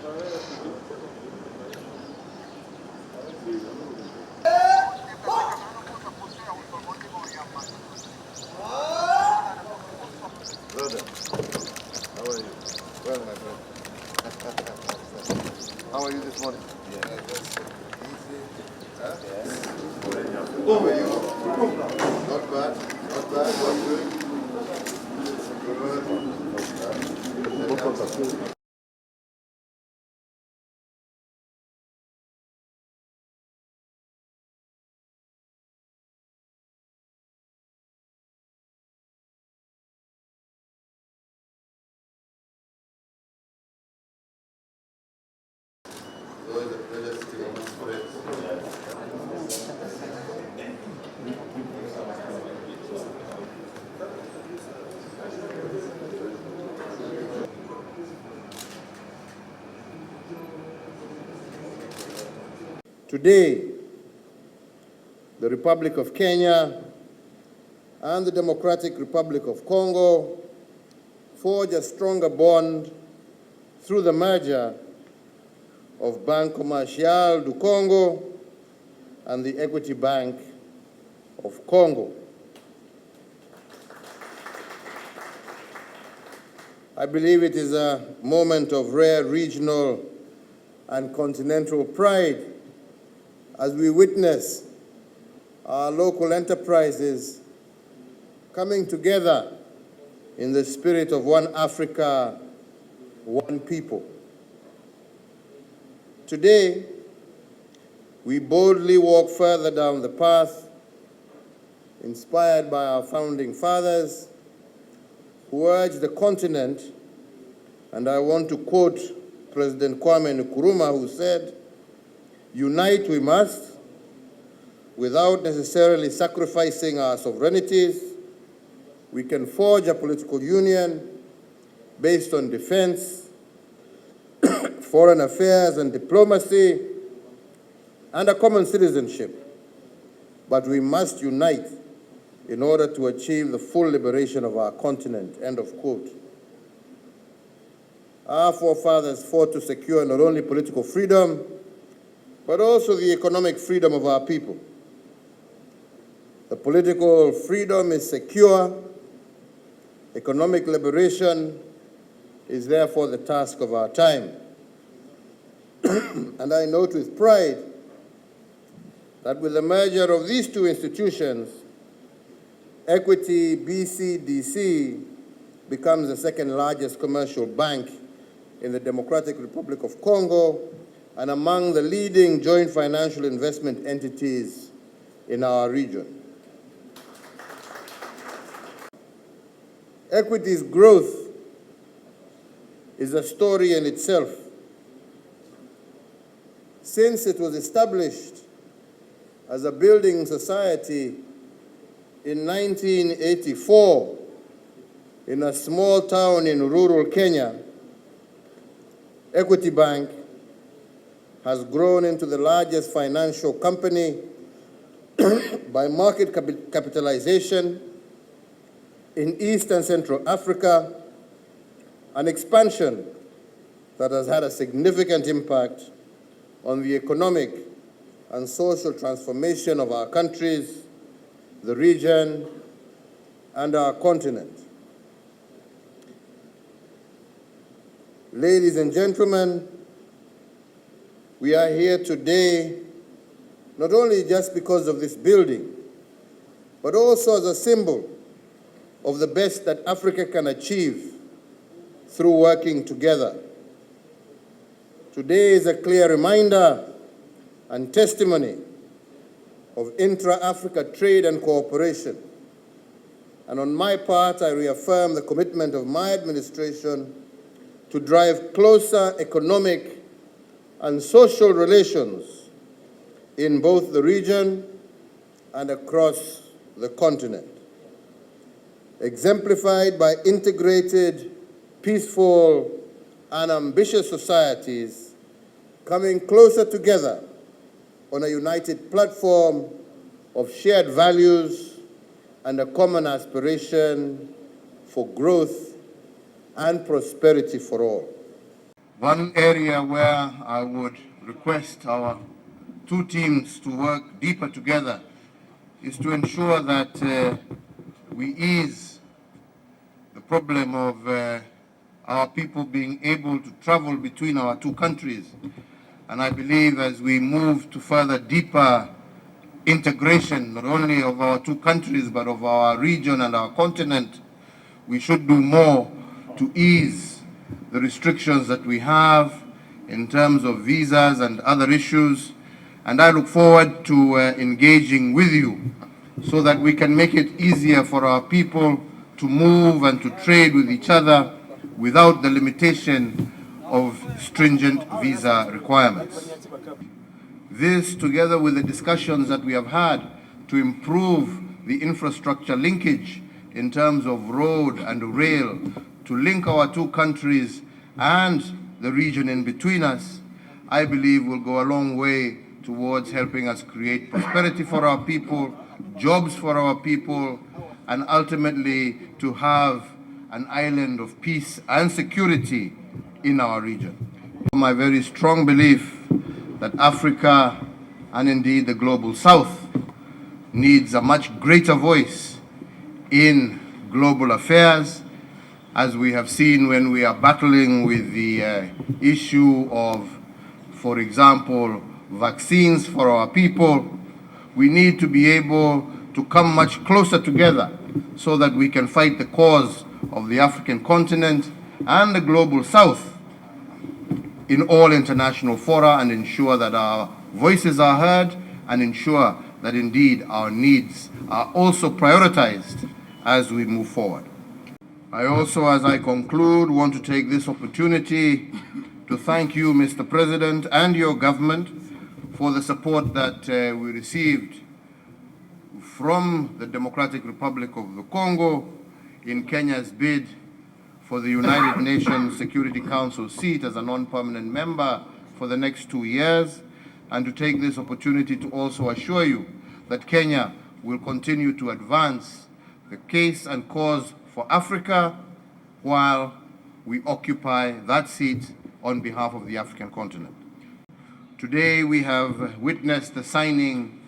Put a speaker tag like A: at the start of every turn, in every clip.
A: Brother, how are you? Well, my friend. How are you this morning? Yeah, just easy. Huh? Yes. How are you? Not bad. Not bad. What are you doing? Good. Always a pleasure sitting on this place. Today, the Republic of Kenya and the Democratic Republic of Congo forge a stronger bond through the merger of Banque Commerciale du Congo and the Equity Bank of Congo. I believe it is a moment of rare regional and continental pride as we witness our local enterprises coming together in the spirit of one Africa, one people. Today, we boldly walk further down the path inspired by our founding fathers who urged the continent, and I want to quote President Nkrumah, who said, "Unite we must, without necessarily sacrificing our sovereignties. We can forge a political union based on defense, foreign affairs and diplomacy, and a common citizenship. But we must unite in order to achieve the full liberation of our continent," end of quote. Our forefathers fought to secure not only political freedom, but also the economic freedom of our people. The political freedom is secure. Economic liberation is therefore the task of our time. And I note with pride that with the merger of these two institutions, Equity BCDC becomes the second largest commercial bank in the Democratic Republic of Congo and among the leading joint financial investment entities in our region. Equity's growth is a story in itself. Since it was established as a building society in 1984 in a small town in rural Kenya, Equity Bank has grown into the largest financial company by market capitalization in East and Central Africa, an expansion that has had a significant impact on the economic and social transformation of our countries, the region, and our continent. Ladies and gentlemen, we are here today not only just because of this building, but also as a symbol of the best that Africa can achieve through working together. Today is a clear reminder and testimony of intra-Africa trade and cooperation. And on my part, I reaffirm the commitment of my administration to drive closer economic and social relations in both the region and across the continent, exemplified by integrated, peaceful, and ambitious societies coming closer together on a united platform of shared values and a common aspiration for growth and prosperity for all. One area where I would request our two teams to work deeper together is to ensure that we ease the problem of our people being able to travel between our two countries. And I believe as we move to further deeper integration, not only of our two countries, but of our region and our continent, we should do more to ease the restrictions that we have in terms of visas and other issues. And I look forward to engaging with you so that we can make it easier for our people to move and to trade with each other without the limitation of stringent visa requirements. This, together with the discussions that we have had to improve the infrastructure linkage in terms of road and rail to link our two countries and the region in between us, I believe will go a long way towards helping us create prosperity for our people, jobs for our people, and ultimately to have an island of peace and security in our region. My very strong belief that Africa and indeed the global south needs a much greater voice in global affairs, as we have seen when we are battling with the issue of, for example, vaccines for our people. We need to be able to come much closer together so that we can fight the cause of the African continent and the global south in all international fora and ensure that our voices are heard and ensure that indeed our needs are also prioritized as we move forward. I also, as I conclude, want to take this opportunity to thank you, Mr. President, and your government for the support that we received from the Democratic Republic of the Congo in Kenya's bid for the United Nations Security Council seat as a non-permanent member for the next 2 years, and to take this opportunity to also assure you that Kenya will continue to advance the case and cause for Africa while we occupy that seat on behalf of the African continent. Today we have witnessed the signing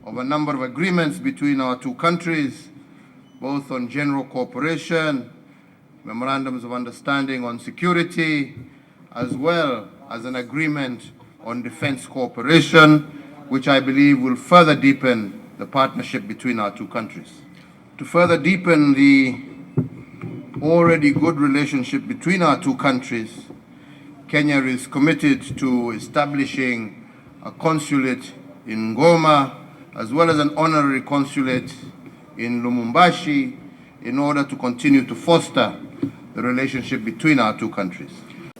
A: of a number of agreements between our two countries, both on general cooperation, memorandums of understanding on security, as well as an agreement on defense cooperation, which I believe will further deepen the partnership between our two countries. To further deepen the already good relationship between our two countries, Kenya is committed to establishing a consulate in Goma, as well as an honorary consulate in Lumumbashi, in order to continue to foster the relationship between our two countries.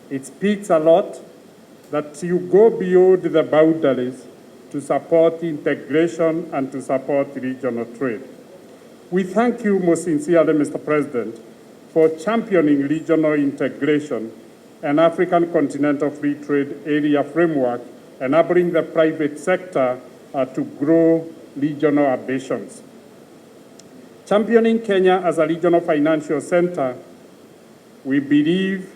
B: It speaks a lot that you go beyond the boundaries to support integration and to support regional trade. We thank you most sincerely, Mr. President, for championing regional integration and African Continental Free Trade Area framework, enabling the private sector to grow regional ambitions. Championing Kenya as a regional financial center, we believe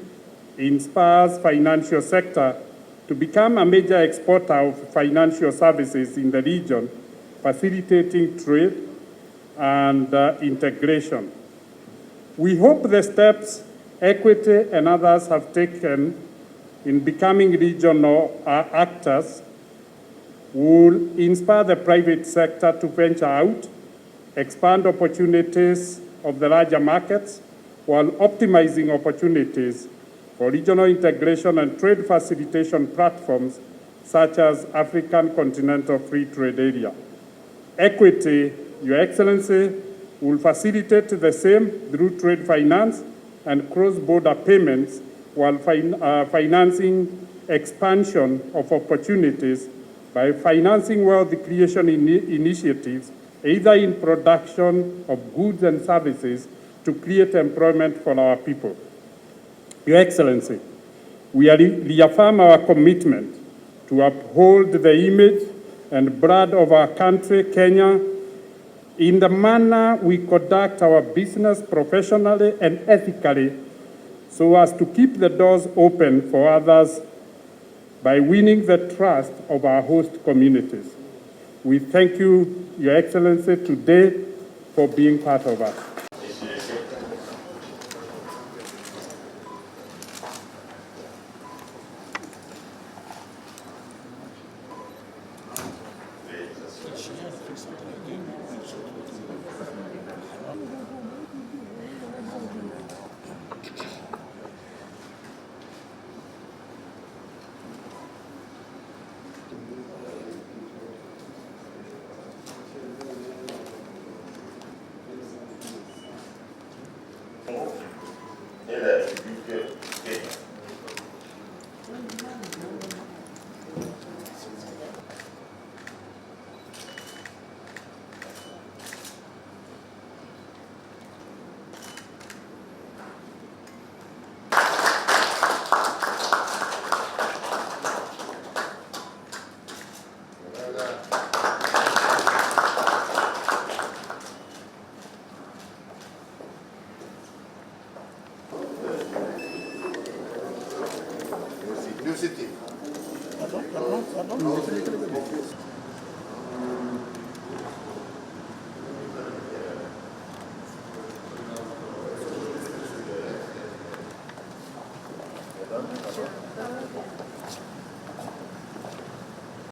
B: inspires financial sector to become a major exporter of financial services in the region, facilitating trade and integration. We hope the steps Equity and others have taken in becoming regional actors will inspire the private sector to venture out, expand opportunities of the larger markets, while optimizing opportunities for regional integration and trade facilitation platforms such as African Continental Free Trade Area. Equity, Your Excellency, will facilitate the same through trade finance and cross-border payments while financing expansion of opportunities by financing wealth creation initiatives, either in production of goods and services to create employment for our people. Your Excellency, we reaffirm our commitment to uphold the image and brand of our country, Kenya, in the manner we conduct our business professionally and ethically, so as to keep the doors open for others by winning the trust of our host communities. We thank you, Your Excellency, today for being part of us.